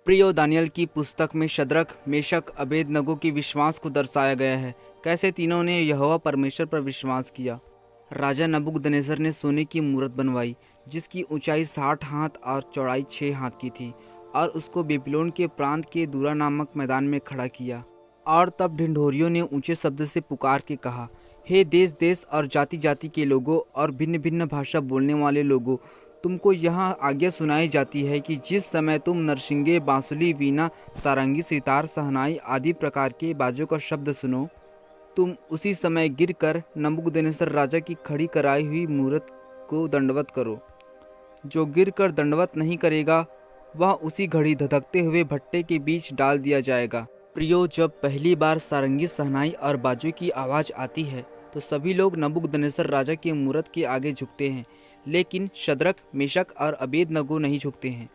प्रियो दानियल की पुस्तक में शद्रक, मेशक, अबेदनगो के विश्वास को दर्शाया गया है। कैसे तीनों ने यहोवा परमेश्वर पर विश्वास किया। राजा नबूकदनेस्सर ने सोने की मूरत बनवाई जिसकी ऊंचाई 60 हाथ और चौड़ाई 6 हाथ की थी और उसको बेबीलोन के प्रांत के दूरा नामक मैदान में खड़ा किया। और तब ढिंढोरियों ने ऊंचे शब्द से पुकार के कहा, हे देश देश और जाति जाति के लोगों और भिन्न भिन्न भाषा बोलने वाले लोगों, तुमको यहाँ आज्ञा सुनाई जाती है कि जिस समय तुम नरसिंगे, बांसुली, वीणा, सारंगी, सितार, सहनाई आदि प्रकार के बाजों का शब्द सुनो, तुम उसी समय गिरकर नबूकदनेस्सर राजा की खड़ी कराई हुई मूरत को दंडवत करो। जो गिरकर दंडवत नहीं करेगा वह उसी घड़ी धधकते हुए भट्टे के बीच डाल दिया जाएगा। प्रियो, जब पहली बार सारंगी, सहनाई और बाजों की आवाज़ आती है तो सभी लोग नबूकदनेस्सर राजा की मूरत के आगे झुकते हैं, लेकिन शद्रक, मेशक और अबेदनगो नहीं झुकते हैं।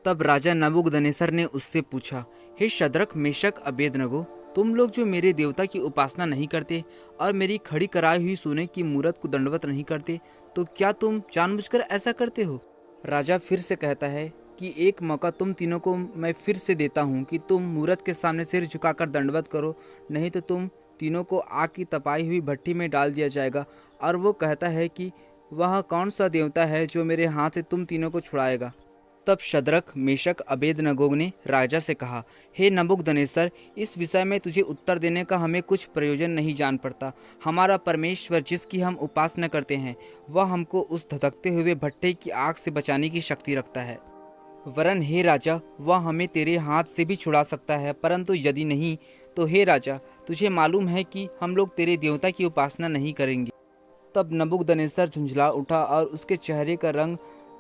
तब राजा नबूकदनेस्सर ने उससे पूछा, हे शद्रक, मेशक, अबेदनगो, तुम लोग जो मेरे देवता की उपासना नहीं करते और मेरी खड़ी कराई हुई सोने की मूरत को दंडवत नहीं करते, तो क्या तुम जानबूझकर ऐसा करते हो? राजा फिर से कहता है कि एक मौका तुम तीनों को मैं फिर से देता हूँ कि तुम मूरत के सामने सिर झुकाकर दंडवत करो, नहीं तो तुम तीनों को आग की तपाई हुई भट्टी में डाल दिया जाएगा। और वो कहता है कि वह कौन सा देवता है जो मेरे हाथ से तुम तीनों को छुड़ाएगा। तब शद्रक, मेशक, अबेदनगो ने राजा से कहा, हे नबूकदनेस्सर, इस विषय में तुझे उत्तर देने का हमें कुछ प्रयोजन नहीं जान पड़ता। हमारा परमेश्वर जिसकी हम उपासना करते हैं वह हमको उस धधकते हुए भट्टे की आग से बचाने की शक्ति रखता है। वरन हे राजा, वह हमें तेरे हाथ से भी छुड़ा सकता है, परंतु यदि नहीं तो हे राजा, तुझे मालूम है कि हम लोग तेरे देवता की उपासना नहीं करेंगे। तब नबूकदनेस्सर झुंझला उठा और उसके चेहरे का रंग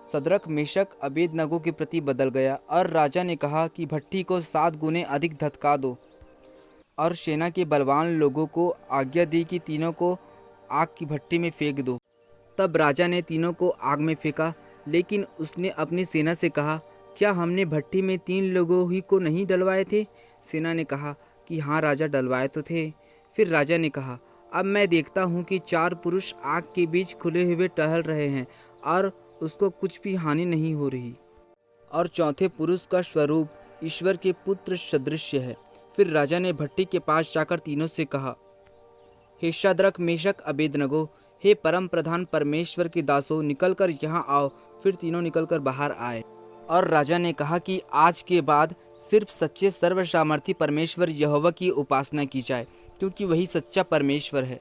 शद्रक, मेशक, अबेदनगो के प्रति बदल गया। और राजा ने कहा कि भट्टी को 7 गुने अधिक धधका दो। और सेना के बलवान लोगों को आज्ञा दी कि तीनों को आग की भट्टी में फेंक दो। तब राजा ने तीनों को आग में फेंका, लेकिन उसने अपनी सेना से कहा, क्या हमने भट्टी में 3 लोगों ही को नहीं डलवाए थे? सेना ने कहा कि हाँ राजा, डलवाए तो थे। फिर राजा ने कहा, अब मैं देखता हूँ कि 4 पुरुष आग के बीच खुले हुए टहल रहे हैं और उसको कुछ भी हानि नहीं हो रही, और चौथे पुरुष का स्वरूप ईश्वर के पुत्र सदृश है। फिर राजा ने भट्टी के पास जाकर तीनों से कहा, हे शद्रक, मेशक, अबेदनगो, हे परम प्रधान परमेश्वर के दासों, निकलकर यहाँ आओ। फिर तीनों निकलकर बाहर आए। और राजा ने कहा कि आज के बाद सिर्फ सच्चे सर्वसामर्थी परमेश्वर यहोवा की उपासना की जाए, क्योंकि वही सच्चा परमेश्वर है।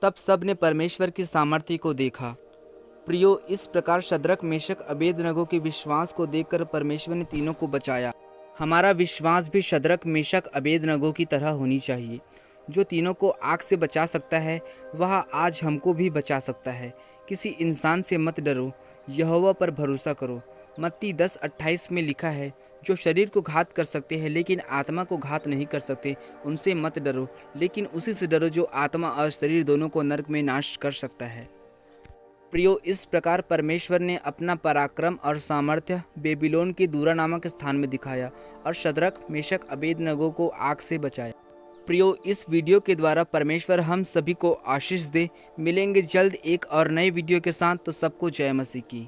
तब सब ने परमेश्वर की सामर्थ्य को देखा। प्रियो, इस प्रकार शद्रक, मेशक, अबेदनगो के विश्वास को देखकर परमेश्वर ने तीनों को बचाया। हमारा विश्वास भी शद्रक, मेशक, अबेदनगो की तरह होनी चाहिए। जो तीनों को आग से बचा सकता है वह आज हमको भी बचा सकता है। किसी इंसान से मत डरो, यहोवा पर भरोसा करो। मत्ती 10:28 में लिखा है, जो शरीर को घात कर सकते हैं लेकिन आत्मा को घात नहीं कर सकते, उनसे मत डरो, लेकिन उसी से डरो जो आत्मा और शरीर दोनों को नरक में नाश कर सकता है। प्रियो, इस प्रकार परमेश्वर ने अपना पराक्रम और सामर्थ्य बेबीलोन के दूरा नामक स्थान में दिखाया और शद्रक, मेशक, अबेदनगो को आग से बचाया। प्रियो, इस वीडियो के द्वारा परमेश्वर हम सभी को आशीष दे। मिलेंगे जल्द एक और नए वीडियो के साथ। तो सबको जय मसीह की।